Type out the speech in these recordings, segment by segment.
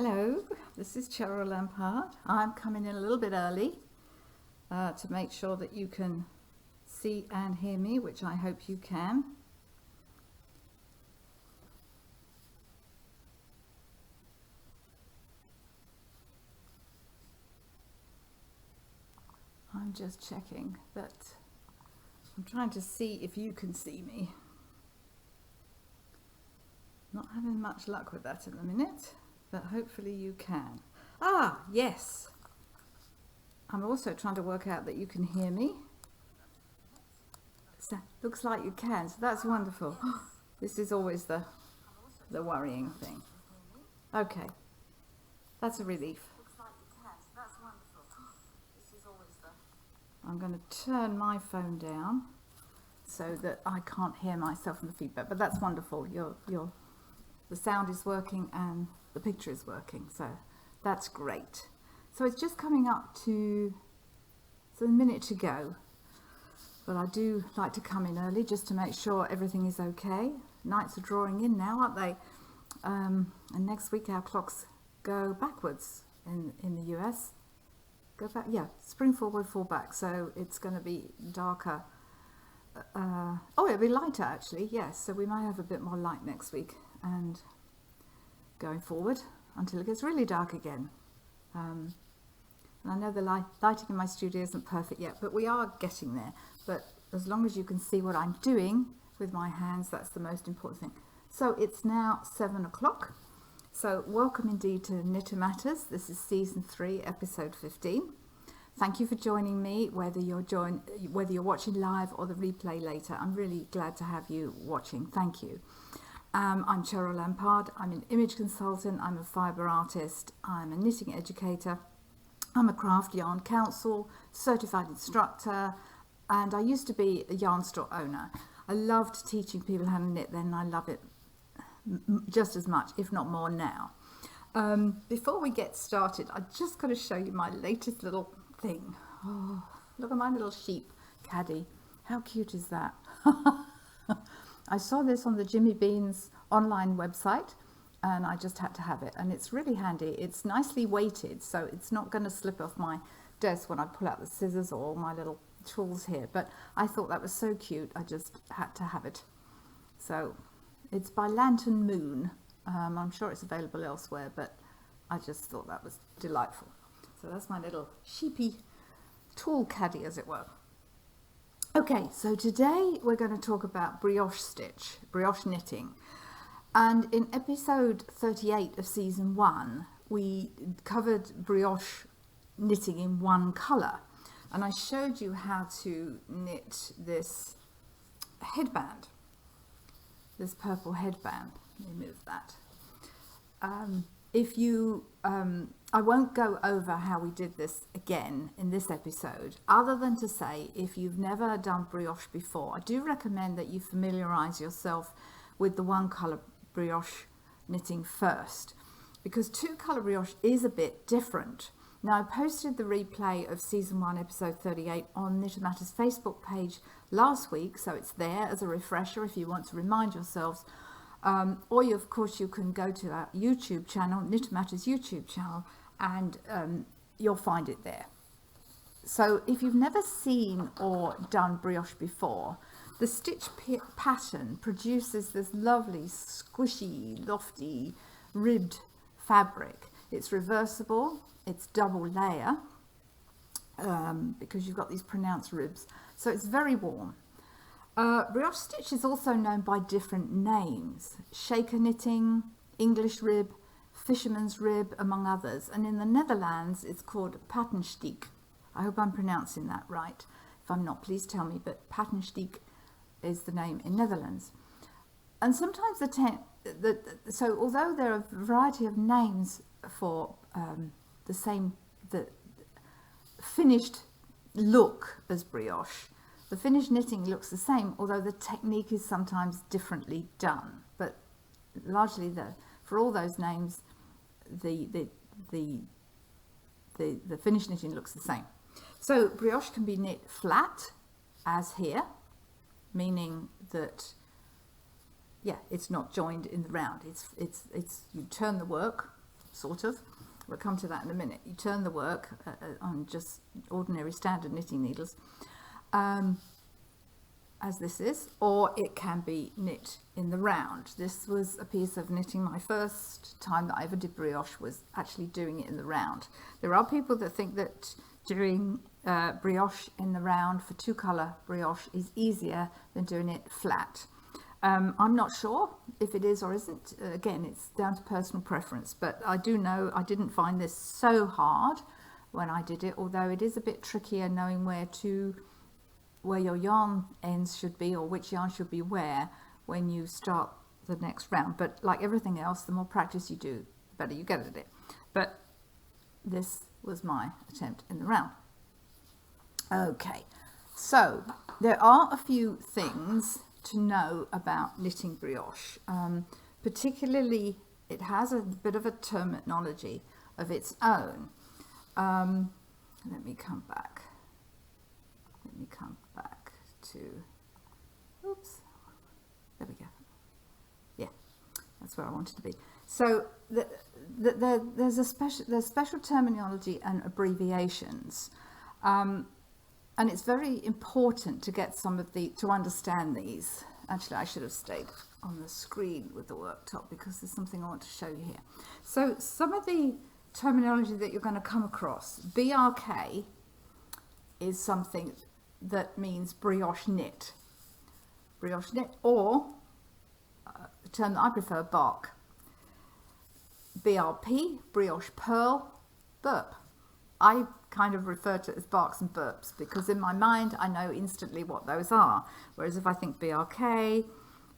Hello, this is Cheryl Lampard. I'm coming in a little bit early to make sure that you can see and hear me, which I hope you can. I'm just checking that. I'm trying to see if you can see me. Not having much luck with that at the minute, but hopefully you can. Ah, yes. I'm also trying to work out that you can hear me. So, looks like you can, so that's wonderful. This is always the worrying thing. Okay, that's a relief. I'm going to turn my phone down so that I can't hear myself in the feedback, but that's wonderful. The sound is working and the picture is working, so that's great. So it's just coming up to a minute to go, but I do like to come in early just to make sure everything is okay. Nights are drawing in now, aren't they? And next week our clocks go backwards in the US. Go back, yeah, spring forward, fall back, so it's going to be darker. It'll be lighter actually, yes, so we may have a bit more light next week and going forward until it gets really dark again. And I know the lighting in my studio isn't perfect yet, but we are getting there. But as long as you can see what I'm doing with my hands, that's the most important thing. So it's now 7 o'clock. So welcome indeed to Knitter Matters. This is season 3, episode 15. Thank you for joining me, whether you're watching live or the replay later. I'm really glad to have you watching. Thank you. I'm Cheryl Lampard. I'm an image consultant. I'm a fibre artist. I'm a knitting educator. I'm a craft yarn counsel, certified instructor, and I used to be a yarn store owner. I loved teaching people how to knit then. I love it just as much, if not more now. Before we get started, I just got to show you my latest little thing. Oh, look at my little sheep caddy. How cute is that? I saw this on the Jimmy Beans online website and I just had to have it, and it's really handy. It's nicely weighted, so it's not going to slip off my desk when I pull out the scissors or my little tools here, but I thought that was so cute I just had to have it. So it's by Lantern Moon. I'm sure it's available elsewhere, but I just thought that was delightful. So that's my little sheepy tool caddy, as it were. Okay, so today we're going to talk about brioche stitch, brioche knitting. And in episode 38 of season 1, we covered brioche knitting in one colour. And I showed you how to knit this headband, this purple headband. Let me move that. I won't go over how we did this again in this episode, other than to say, if you've never done brioche before, I do recommend that you familiarise yourself with the one colour brioche knitting first, because two colour brioche is a bit different. Now, I posted the replay of season 1 episode 38 on Knitter Matters Facebook page last week, so it's there as a refresher if you want to remind yourselves. Or of course you can go to our YouTube channel, Knitter Matters YouTube channel, and you'll find it there. So if you've never seen or done brioche before, the stitch pattern produces this lovely, squishy, lofty, ribbed fabric. It's reversible, it's double layer, because you've got these pronounced ribs, so it's very warm. Brioche stitch is also known by different names: shaker knitting, English rib, fisherman's rib, among others. And in the Netherlands, it's called patenstiek. I hope I'm pronouncing that right. If I'm not, please tell me, but patenstiek is the name in Netherlands. And sometimes so although there are a variety of names for the finished look as brioche, the finished knitting looks the same, although the technique is sometimes differently done. But largely, for all those names, the finished knitting looks the same. So brioche can be knit flat, as here, meaning that it's not joined in the round. It's you turn the work sort of. We'll come to that in a minute. You turn the work on just ordinary standard knitting needles, as this is, or it can be knit in the round. This was a piece of knitting. My first time that I ever did brioche was actually doing it in the round. There are people that think that doing brioche in the round for 2-color brioche is easier than doing it flat. I'm not sure if it is or isn't. Again, it's down to personal preference, but I do know I didn't find this so hard when I did it, although it is a bit trickier knowing where your yarn ends should be, or which yarn should be where when you start the next round. But like everything else, the more practice you do, the better you get at it. But this was my attempt in the round. Okay, so there are a few things to know about knitting brioche. Particularly, it has a bit of a terminology of its own. Let me come back to, oops, there we go. Yeah, that's where I wanted to be. So there's special terminology and abbreviations, and it's very important to get to understand these. Actually, I should have stayed on the screen with the worktop because there's something I want to show you here. So some of the terminology that you're going to come across, BRK is something that means brioche knit, or the term that I prefer, bark. BRP, brioche purl, burp. I kind of refer to it as barks and burps because in my mind I know instantly what those are, whereas if I think BRK,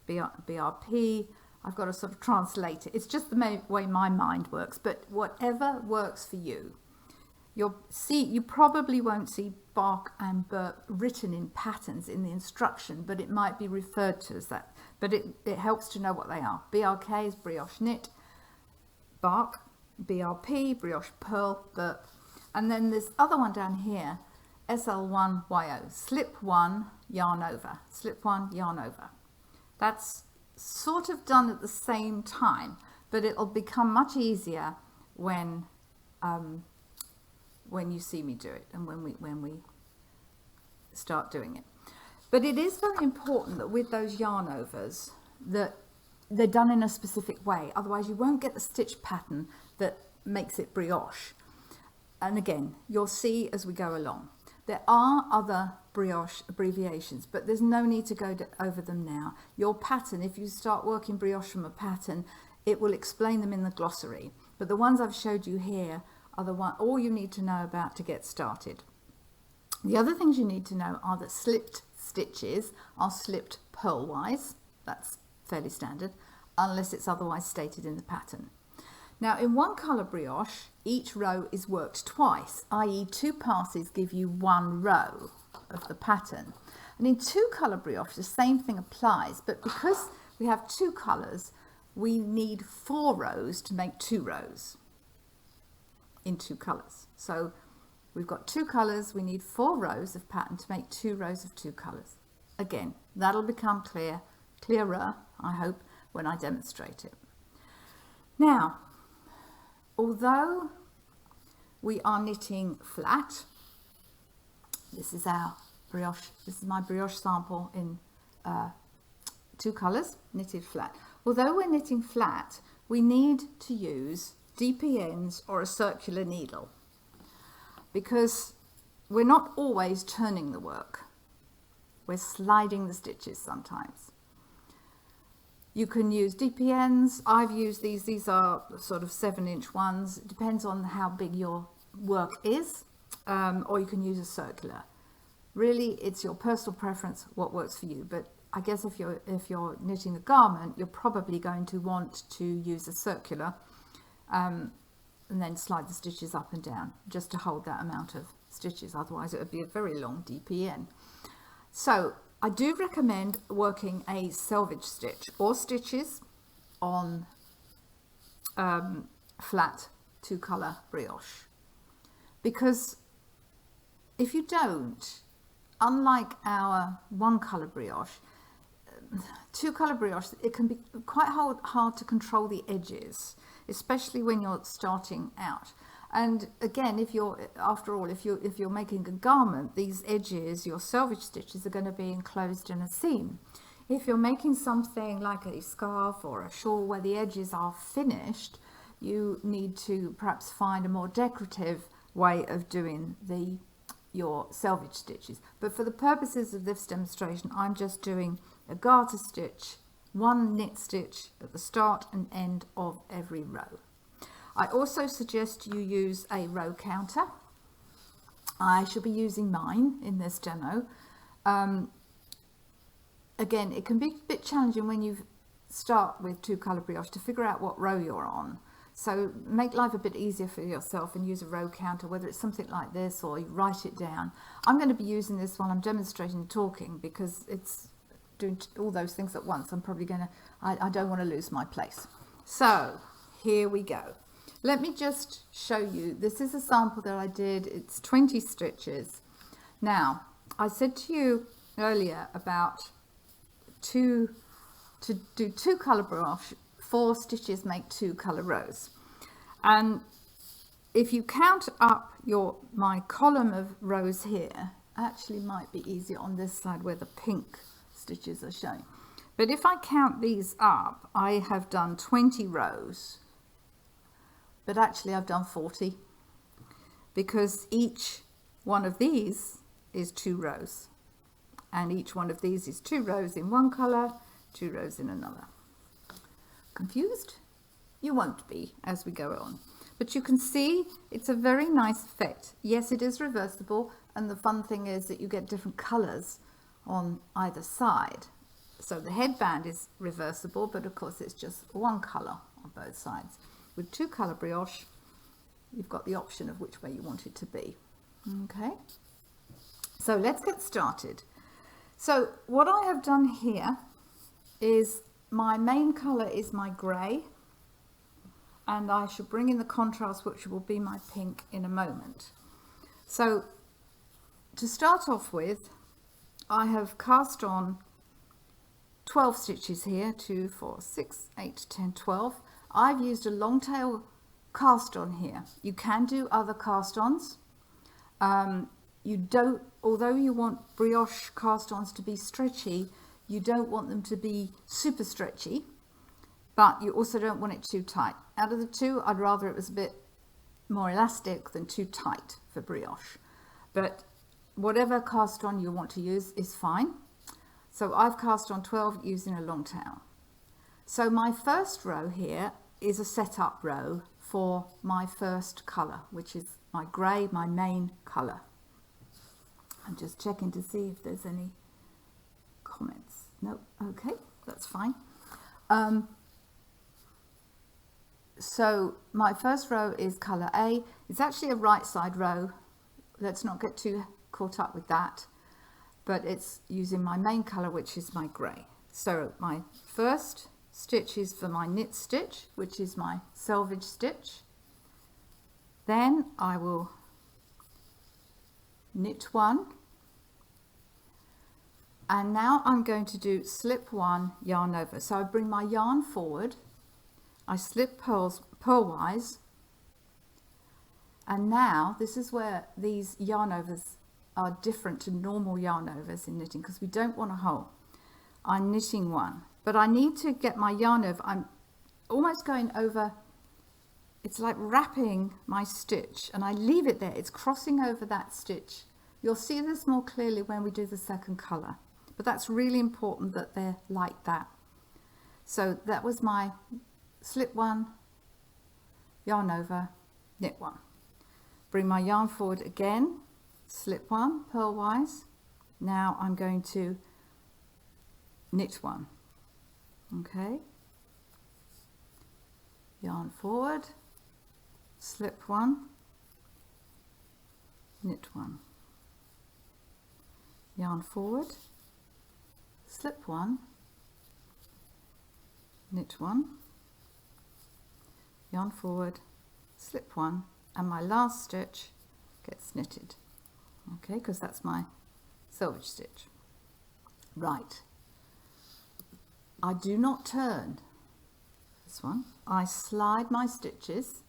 BRP, I've got to sort of translate it. It's just the way my mind works, but whatever works for you. You probably won't see bark and burp written in patterns in the instruction, but it might be referred to as that. But it helps to know what they are. BRK is brioche knit, bark, BRP, brioche purl, burp. And then this other one down here, SL1YO, slip one, yarn over, slip one, yarn over. That's sort of done at the same time, but it'll become much easier when you see me do it and when we start doing it. But it is very important that with those yarn overs that they're done in a specific way, otherwise you won't get the stitch pattern that makes it brioche. And again, you'll see as we go along. There are other brioche abbreviations, but there's no need to go over them now. Your pattern, if you start working brioche from a pattern, it will explain them in the glossary. But the ones I've showed you here are the one all you need to know about to get started. The other things you need to know are that slipped stitches are slipped purlwise. That's fairly standard, unless it's otherwise stated in the pattern. Now, in 1-color brioche, each row is worked twice, i.e. 2 passes give you 1 row of the pattern. And in 2-color brioche, the same thing applies, but because we have 2 colors, we need 4 rows to make 2 rows in 2 colors. So we've got 2 colors, we need 4 rows of pattern to make 2 rows of 2 colors. Again, that'll become clearer, I hope, when I demonstrate it. Now, although we are knitting flat, this is our brioche, this is my brioche sample in 2 colors, knitted flat. Although we're knitting flat, we need to use DPNs or a circular needle because we're not always turning the work. We're sliding the stitches sometimes. You can use DPNs. I've used these are sort of 7-inch ones. It depends on how big your work is, or you can use a circular. Really, it's your personal preference what works for you, but I guess if you're knitting a garment, you're probably going to want to use a circular and then slide the stitches up and down just to hold that amount of stitches. Otherwise, it would be a very long DPN. So I do recommend working a selvage stitch or stitches on flat 2-color brioche, because if you don't, unlike our 1-color brioche, two colour brioche, it can be quite hard to control the edges, especially when you're starting out. And again, if you're, after all, if you're making a garment, these edges, your selvage stitches, are going to be enclosed in a seam. If you're making something like a scarf or a shawl where the edges are finished, you need to perhaps find a more decorative way of doing your selvage stitches. But for the purposes of this demonstration, I'm just doing a garter stitch, one knit stitch at the start and end of every row. I also suggest you use a row counter. I shall be using mine in this demo. Again, it can be a bit challenging when you start with two colour brioche to figure out what row you're on. So make life a bit easier for yourself and use a row counter, whether it's something like this or you write it down. I'm going to be using this while I'm demonstrating and talking because it's doing all those things at once. I'm probably going to, I don't want to lose my place. So here we go. Let me just show you, this is a sample that I did, it's 20 stitches. Now, I said to you earlier about to do two colour brioche, 4 stitches make 2 colour rows. And if you count up my column of rows here, actually might be easier on this side where the pink stitches are showing. But if I count these up, I have done 20 rows. But actually I've done 40 because each one of these is 2 rows and each one of these is 2 rows in one colour, 2 rows in another. Confused? You won't be as we go on. But you can see it's a very nice effect. Yes, it is reversible, and the fun thing is that you get different colours on either side. So the headband is reversible, but of course it's just one colour on both sides. With two colour brioche, you've got the option of which way you want it to be. Okay, so let's get started. So what I have done here is my main colour is my grey, and I shall bring in the contrast, which will be my pink, in a moment. So to start off with, I have cast on 12 stitches here, 2, 4, 6, 8, 10, 12. I've used a long tail cast on here. You can do other cast ons. You don't, although you want brioche cast ons to be stretchy, you don't want them to be super stretchy, but you also don't want it too tight. Out of the two, I'd rather it was a bit more elastic than too tight for brioche. But whatever cast on you want to use is fine. So I've cast on 12 using a long tail. So my first row here is a setup row for my first colour, which is my grey, my main colour. I'm just checking to see if there's any comments. No, okay, that's fine. So my first row is colour A. It's actually a right side row. Let's not get too caught up with that. But it's using my main colour, which is my grey. So my first stitch is for my knit stitch, which is my selvage stitch. Then I will knit 1. And now I'm going to do slip 1, yarn over. So I bring my yarn forward, I slip purlwise, and now this is where these yarn overs are different to normal yarn overs in knitting, because we don't want a hole. I'm knitting 1, but I need to get my yarn over. I'm almost going over, it's like wrapping my stitch, and I leave it there. It's crossing over that stitch. You'll see this more clearly when we do the second colour, but that's really important that they're like that. So that was my slip 1, yarn over, knit 1. Bring my yarn forward again, slip 1 purlwise. Now I'm going to knit 1. Okay, yarn forward, slip 1, knit 1, yarn forward, slip 1, knit 1, yarn forward, slip 1, and my last stitch gets knitted. Okay, because that's my selvage stitch. Right, I do not turn this one. I slide my stitches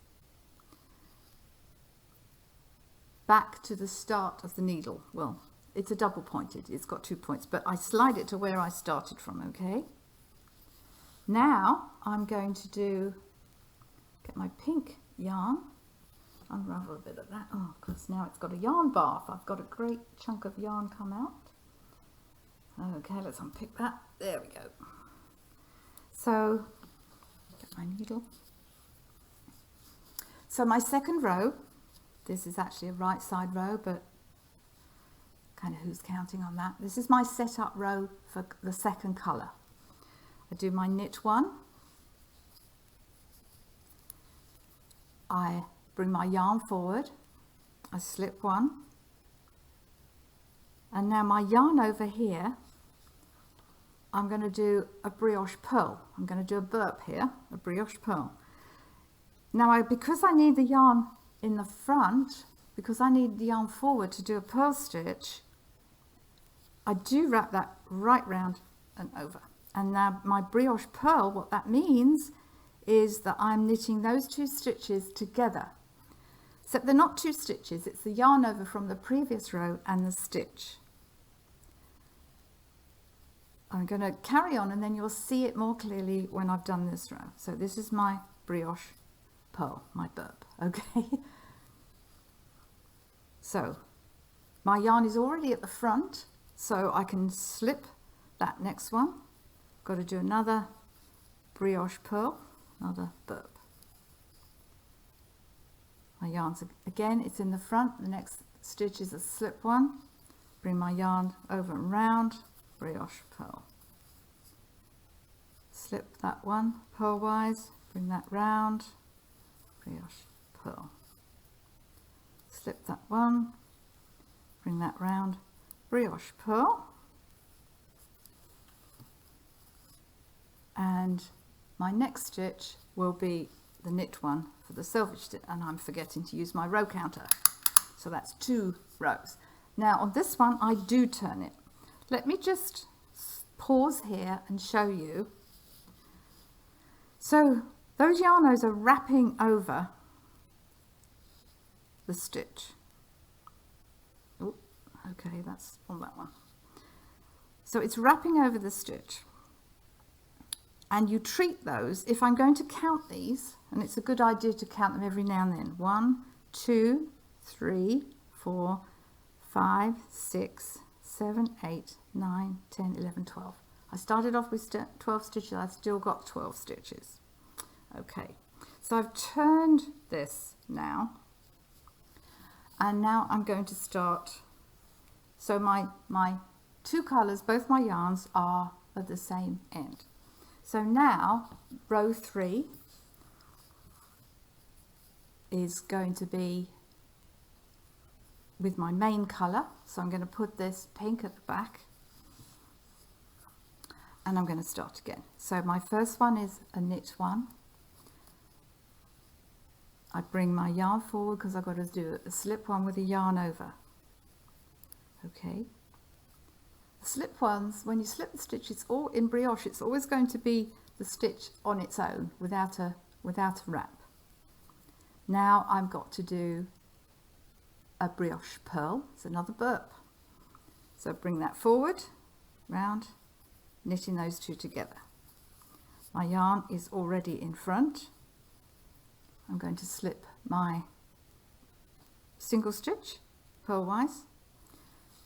back to the start of the needle. Well, it's a double pointed, it's got 2 points, but I slide it to where I started from, okay? Now I'm going to get my pink yarn, unravel a bit of that. Oh, because now it's got a yarn bath. I've got a great chunk of yarn come out. Okay, let's unpick that. There we go. So, get my needle. So my second row, this is actually a right side row, but kind of who's counting on that? This is my setup row for the second colour. I do my knit one. I bring my yarn forward. I slip one. And now my yarn over here, I'm going to do a brioche purl. I'm going to do a burp here, a brioche purl. Now, because I need the yarn in the front, because I need the yarn forward to do a purl stitch, I do wrap that right round and over. And now my brioche purl, what that means is that I'm knitting those 2 stitches together. Except they're not 2 stitches, it's the yarn over from the previous row and the stitch. I'm going to carry on and then you'll see it more clearly when I've done this row. So this is my brioche purl, my burp, okay? So my yarn is already at the front, so I can slip that next one. Got to do another brioche purl, another burp. My yarn's again, it's in the front. The next stitch is a slip one. Bring my yarn over and round, brioche purl. Slip that one purlwise, bring that round, brioche purl. Slip that one, bring that round, brioche purl. And my next stitch will be the knit one for the selvage stitch, and I'm forgetting to use my row counter. So that's 2 rows. Now on this one I do turn it. Let me just pause here and show you. So those yarnos are wrapping over the stitch. Oh, okay, that's on that one. So it's wrapping over the stitch. And you treat those, if I'm going to count these, and it's a good idea to count them every now and then. 1, 2, 3, 4, 5, 6, 7, 8, 9, 10, 11, 12. I started off with 12 stitches, I've still got 12 stitches. Okay, so I've turned this now, and now I'm going to start. So my 2 colours, both my yarns are at the same end. So now row 3 is going to be with my main colour. So I'm going to put this pink at the back and I'm going to start again. So my first one is a knit one. I bring my yarn forward because I've got to do a slip one with a yarn over. Okay. Slip ones, when you slip the stitch, it's all in brioche, it's always going to be the stitch on its own without a wrap. Now I've got to do a brioche purl, it's another burp. So bring that forward, round, knitting those 2 together. My yarn is already in front. I'm going to slip my single stitch purlwise,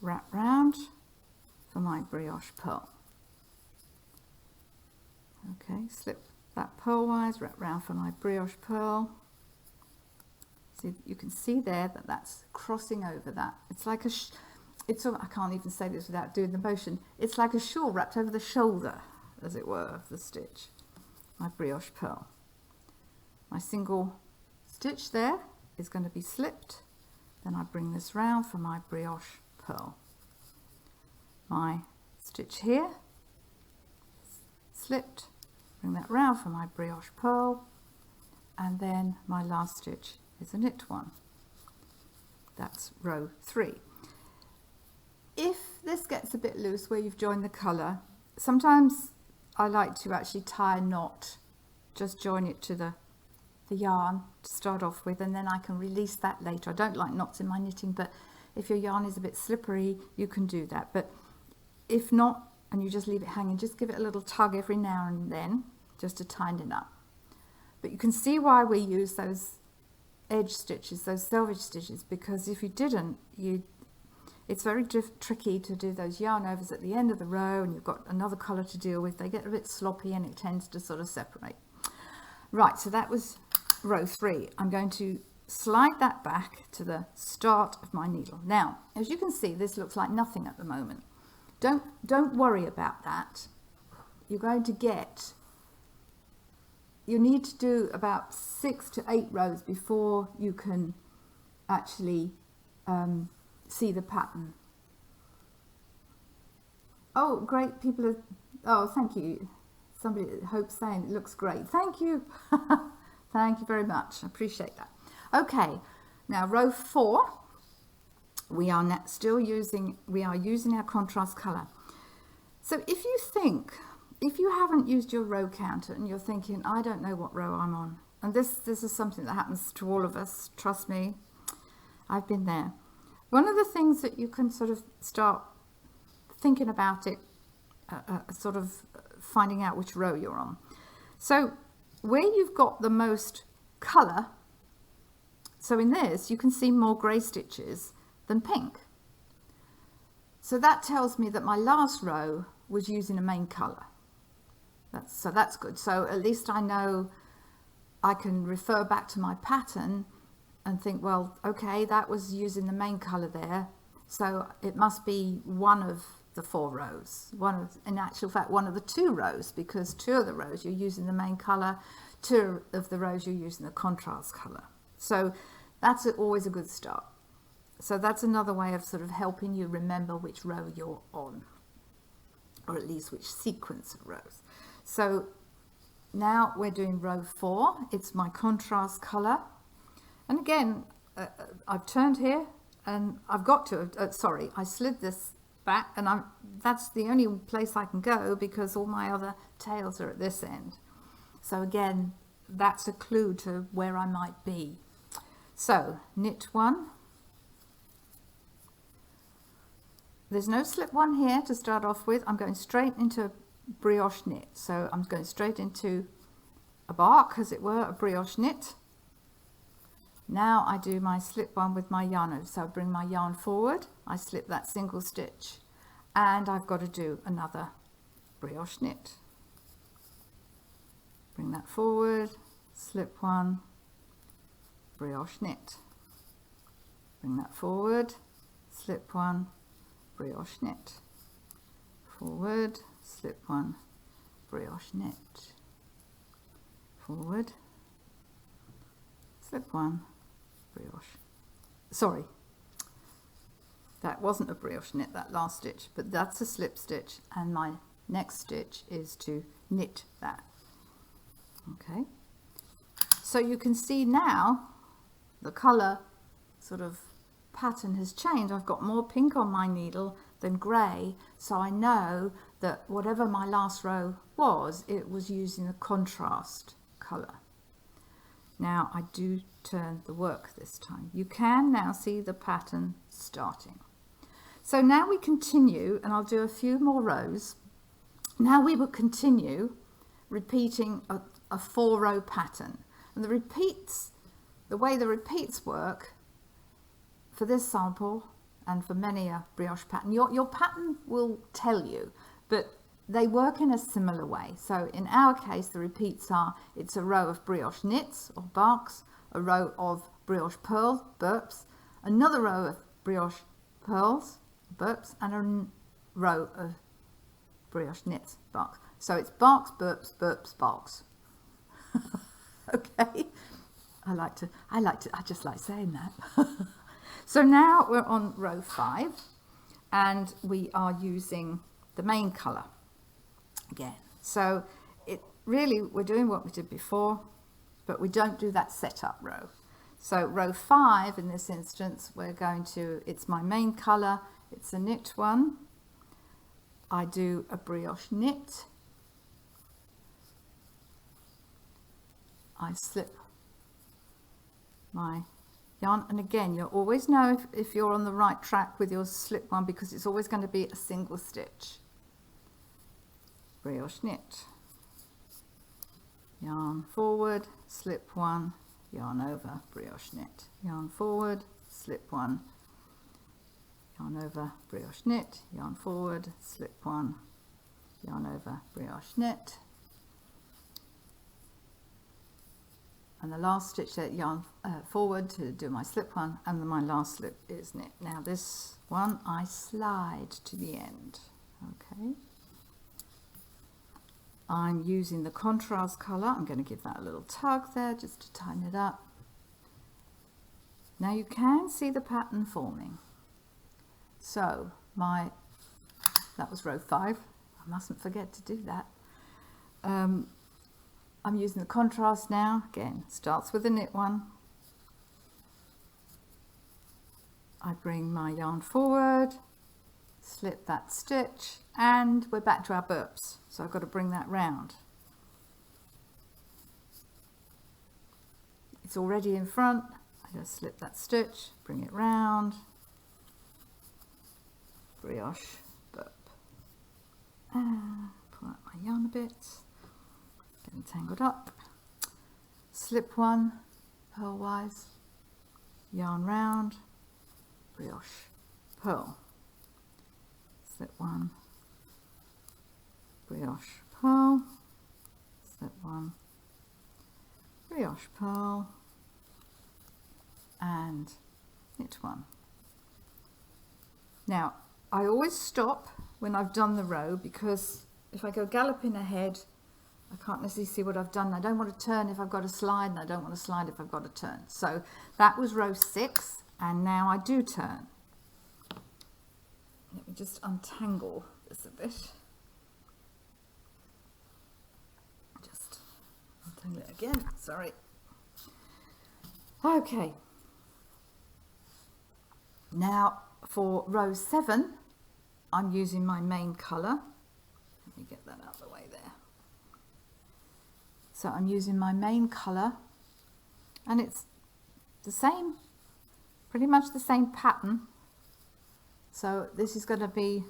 wrap round for my brioche purl. Okay, slip that purlwise, wrap round for my brioche purl. See, you can see there that that's crossing over that. It's like a, I can't even say this without doing the motion. It's like a shawl wrapped over the shoulder, as it were, of the stitch. My brioche purl. My single stitch there is going to be slipped. Then I bring this round for my brioche purl. My stitch here, slipped, bring that round for my brioche purl, and then my last stitch is a knit one. That's row 3. If this gets a bit loose where you've joined the colour, sometimes I like to actually tie a knot, just join it to the yarn to start off with, and then I can release that later. I don't like knots in my knitting, but if your yarn is a bit slippery, you can do that. But if not, and you just leave it hanging, just give it a little tug every now and then, just to tighten it up. But you can see why we use those edge stitches, those selvage stitches, because if you didn't, it's very tricky to do those yarn overs at the end of the row, and you've got another colour to deal with. They get a bit sloppy and it tends to sort of separate. Right, so that was row 3. I'm going to slide that back to the start of my needle. Now, as you can see, this looks like nothing at the moment. Don't worry about that. You're going to get, you need to do about 6 to 8 rows before you can actually see the pattern. Oh, great, people are, oh, thank you. Somebody at Hope saying it looks great. Thank you. Thank you very much. I appreciate that. Okay, now row 4, we are using our contrast color. So if you haven't used your row counter and you're thinking, I don't know what row I'm on, and this is something that happens to all of us, trust me, I've been there. One of the things that you can sort of start thinking about it, sort of finding out which row you're on. So where you've got the most colour, so in this you can see more grey stitches than pink. So that tells me that my last row was using a main colour. So that's good. So at least I know I can refer back to my pattern and think, well, okay, that was using the main colour there, so it must be one of the 4 rows, in actual fact one of the 2 rows, because 2 of the rows you're using the main colour, 2 of the rows you're using the contrast colour. So that's always a good start. So that's another way of sort of helping you remember which row you're on, or at least which sequence of rows. So now we're doing row 4. It's my contrast colour, and again I've turned here and I've got to sorry, I slid this back, and that's the only place I can go because all my other tails are at this end. So again, that's a clue to where I might be. So knit 1. There's no slip 1 here to start off with. I'm going straight into brioche knit. So I'm going straight into a bark, as it were, a brioche knit. Now I do my slip 1 with my yarn over. So I bring my yarn forward, I slip that single stitch, and I've got to do another brioche knit. Bring that forward, slip 1, brioche knit. Bring that forward, slip 1, brioche knit. Forward, slip 1, brioche knit. Forward, slip 1, brioche. Sorry, that wasn't a brioche knit, that last stitch, but that's a slip stitch, and my next stitch is to knit that. Okay, so you can see now the colour sort of pattern has changed. I've got more pink on my needle than grey, so I know that whatever my last row was, it was using the contrast colour. Now I do turn the work this time. You can now see the pattern starting. So now we continue, and I'll do a few more rows. Now we will continue repeating a 4-row pattern. And the repeats, the way the repeats work for this sample and for many a brioche pattern, your pattern will tell you, but they work in a similar way. So in our case, the repeats are, it's a row of brioche knits or barks, a row of brioche pearls, burps, another row of brioche pearls, burps, and a row of brioche knits, barks. So it's barks, burps, burps, barks. Okay, I just like saying that. So now we're on row 5, and we are using the main colour again. So it really, we're doing what we did before, but we don't do that setup row. So row 5 in this instance, we're going to, it's my main colour, it's a knit 1. I do a brioche knit, I slip my yarn, and again you'll always know if you're on the right track with your slip one, because it's always going to be a single stitch. Brioche knit, yarn forward, slip one, yarn over, brioche knit, yarn forward, slip one, yarn over, brioche knit, yarn forward, slip one, yarn over, brioche knit, and the last stitch there, yarn forward to do my slip one, and then my last slip is knit. Now this one I slide to the end. Okay, I'm using the contrast colour. I'm going to give that a little tug there just to tighten it up. Now you can see the pattern forming. So that was row 5. I mustn't forget to do that. I'm using the contrast now. Again, starts with the knit one. I bring my yarn forward, slip that stitch, and we're back to our burps. So I've got to bring that round. It's already in front. I just slip that stitch, bring it round, brioche burp. Pull out my yarn a bit. Getting tangled up, slip one purlwise, yarn round, brioche purl, slip one, brioche purl, slip one, brioche purl, and knit one. Now I always stop when I've done the row, because if I go galloping ahead I can't necessarily see what I've done. I don't want to turn if I've got to slide, and I don't want to slide if I've got to turn. So that was row 6, and now I do turn. Let me just untangle this a bit. Just untangle it again, sorry. Okay. Now for row 7, I'm using my main colour. Let me get that out of the way there. So I'm using my main colour, and it's the same, pretty much the same pattern. So this is going to be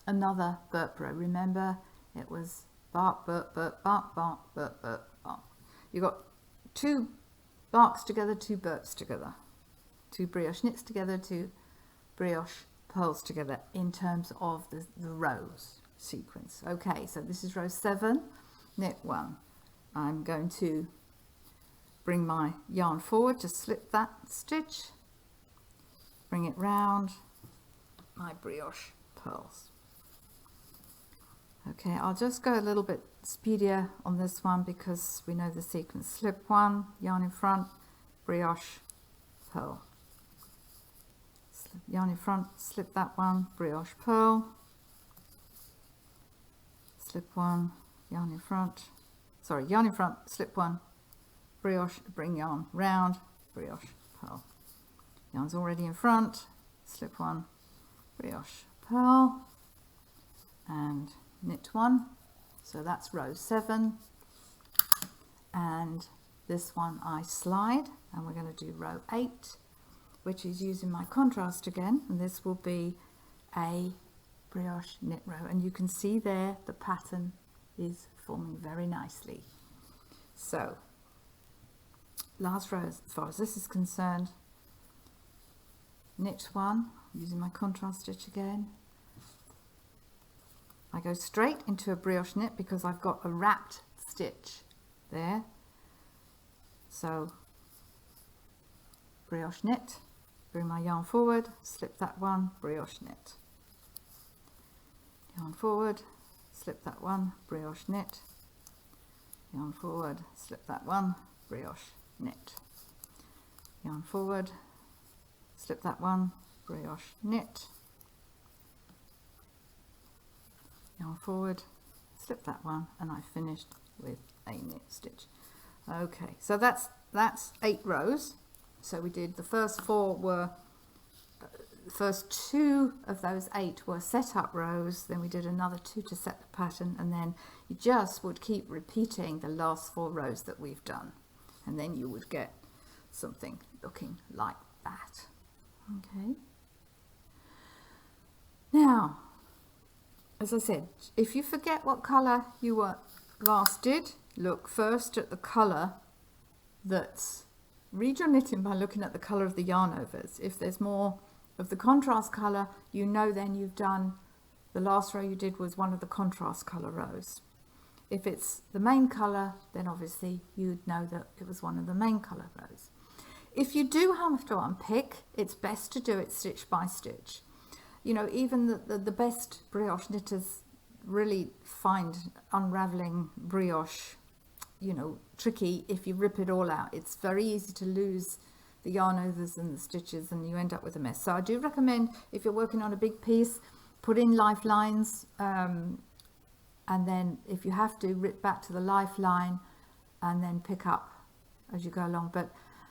another burp row. Remember, it was bark, burp, burp, bark, bark, burp, burp, bark. You've got 2 barks together, 2 burps together, 2 brioche knits together, 2 brioche purls together in terms of the rows sequence. Okay, so this is row 7, knit 1. I'm going to bring my yarn forward to slip that stitch, bring it round, my brioche purls. Okay, I'll just go a little bit speedier on this one because we know the sequence. Slip 1, yarn in front, brioche purl. Slip, yarn in front, slip that one, brioche purl. Slip 1, yarn in front. Sorry, yarn in front, slip 1, brioche, bring yarn round, brioche purl. Yarn's already in front, slip 1, brioche purl, and knit 1. So that's row 7, and this one I slide, and we're going to do row 8, which is using my contrast again, and this will be a brioche knit row, and you can see there the pattern is forming very nicely. So last row as far as this is concerned, knit 1 using my contrast stitch again. I go straight into a brioche knit because I've got a wrapped stitch there. So brioche knit, bring my yarn forward, slip that one, brioche knit, yarn forward, slip that one, brioche knit, yarn forward, slip that one, brioche knit, yarn forward, slip that one, brioche knit, yarn forward, slip that one, and I finished with a knit stitch. Okay, so that's 8 rows. So we did the first 4 were the first 2 of those 8 were set up rows, then we did another 2 to set the pattern, and then you just would keep repeating the last 4 rows that we've done. and then you would get something looking like that. Okay. Now, as I said, if you forget what colour you were last did, look first at the colour that's, read your knitting by looking at the colour of the yarn overs. If there's more of the contrast colour, you know then you've done, the last row you did was one of the contrast colour rows. If it's the main colour, then obviously you'd know that it was one of the main colour rows. If you do have to unpick, it's best to do it stitch by stitch. You know, even the best brioche knitters really find unravelling brioche, you know, tricky if you rip it all out. It's very easy to lose the yarn overs and the stitches and you end up with a mess. So I do recommend, if you're working on a big piece, put in lifelines, and then if you have to, rip back to the lifeline and then pick up as you go along. But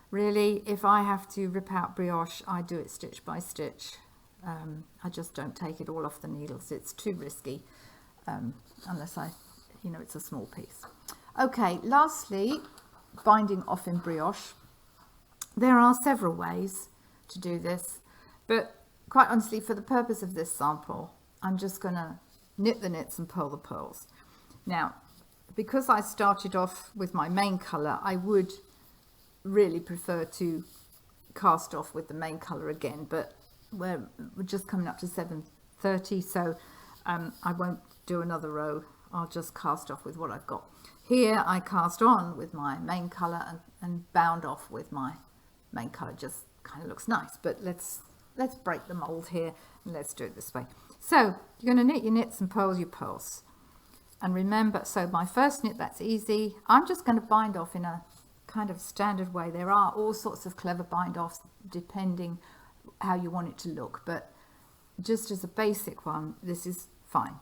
really, if I have to rip out brioche, I do it stitch by stitch. I just don't take it all off the needles. It's too risky, unless you know, it's a small piece. Okay, lastly, binding off in brioche. There are several ways to do this, but quite honestly, for the purpose of this sample, I'm just going to knit the knits and purl the purls. Now, because I started off with my main colour, I would really prefer to cast off with the main colour again, but we're just coming up to 7:30, so I won't do another row. I'll just cast off with what I've got. Here I cast on with my main colour and bound off with my main colour. Just kind of looks nice, but let's break the mold here and let's do it this way. So you're going to knit your knits and purl your purls. And remember, so my first knit, that's easy. I'm just going to bind off in a kind of standard way. There are all sorts of clever bind offs depending how you want it to look, but just as a basic one, this is fine.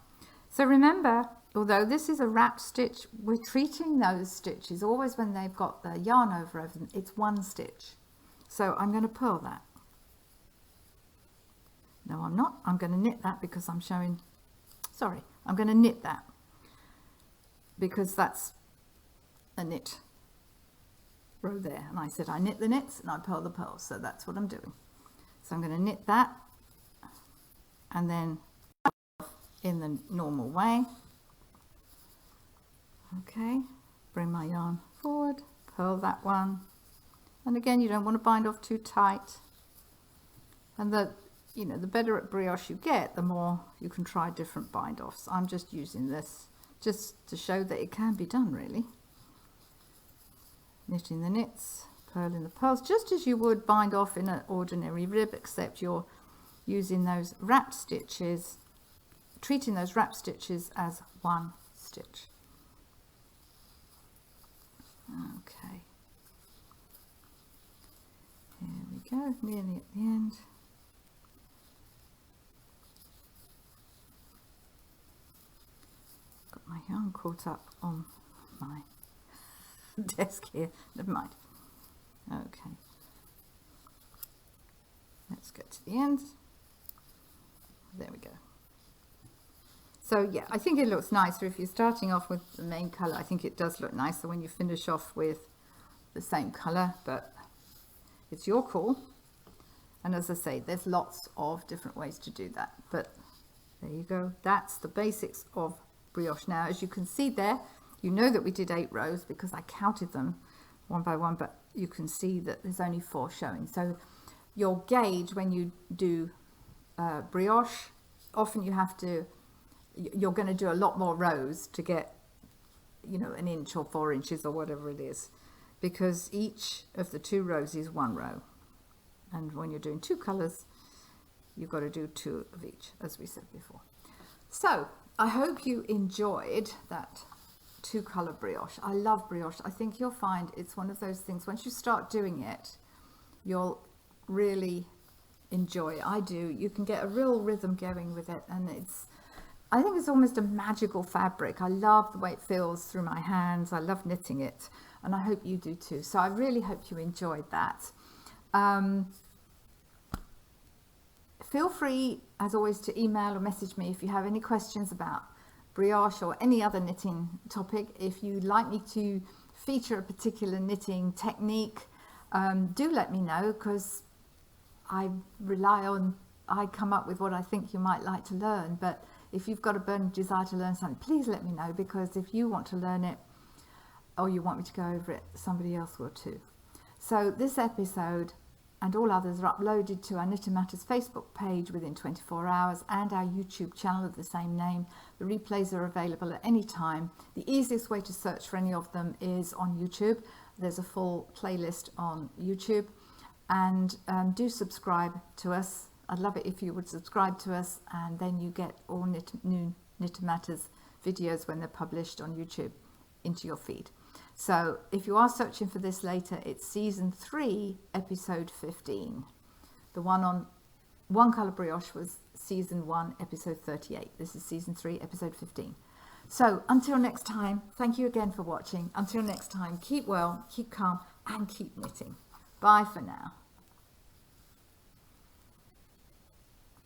So remember, although this is a wrap stitch, we're treating those stitches always when they've got the yarn over them, it's one stitch. So I'm going to purl that. No, I'm not. I'm going to knit that because I'm showing, sorry, I'm going to knit that because that's a knit row there. And I said I knit the knits and I purl the purls, so that's what I'm doing. So I'm going to knit that and then in the normal way. Okay, bring my yarn forward, purl that one. And again, you don't want to bind off too tight. And the better at brioche you get, the more you can try different bind offs. I'm just using this just to show that it can be done, really. Knitting the knits, purling the purls, just as you would bind off in an ordinary rib, except you're using those wrap stitches, treating those wrap stitches as one stitch. Okay, here we go, nearly at the end. Got my yarn caught up on my desk here, never mind. Okay, let's get to the end. There we go. So yeah, I think it looks nicer if you're starting off with the main colour. I think it does look nicer when you finish off with the same colour, but it's your call. And as I say, there's lots of different ways to do that. But there you go. That's the basics of brioche. Now, as you can see there, you know that we did 8 rows because I counted them one by one, but you can see that there's only 4 showing. So your gauge when you do brioche, often you're going to do a lot more rows to get, an inch or 4 inches or whatever it is, because each of the 2 rows is 1 row. And when you're doing 2 colors, you've got to do 2 of each, as we said before. So I hope you enjoyed that 2-color brioche. I love brioche. I think you'll find it's one of those things, once you start doing it, you'll really enjoy it. I do. You can get a real rhythm going with it, and I think it's almost a magical fabric. I love the way it feels through my hands. I love knitting it, and I hope you do too. So I really hope you enjoyed that. Feel free, as always, to email or message me if you have any questions about brioche or any other knitting topic. If you'd like me to feature a particular knitting technique, do let me know, because I come up with what I think you might like to learn. But if you've got a burning desire to learn something, please let me know, because if you want to learn it or you want me to go over it, somebody else will too. So this episode and all others are uploaded to our Knitting Matters Facebook page within 24 hours and our YouTube channel of the same name. The replays are available at any time. The easiest way to search for any of them is on YouTube. There's a full playlist on YouTube. And do subscribe to us. I'd love it if you would subscribe to us, and then you get all new Knitting Matters videos when they're published on YouTube into your feed. So if you are searching for this later, it's season 3, episode 15. The one on One Colour Brioche was season 1, episode 38. This is season 3, episode 15. So until next time, thank you again for watching. Until next time, keep well, keep calm, and keep knitting. Bye for now.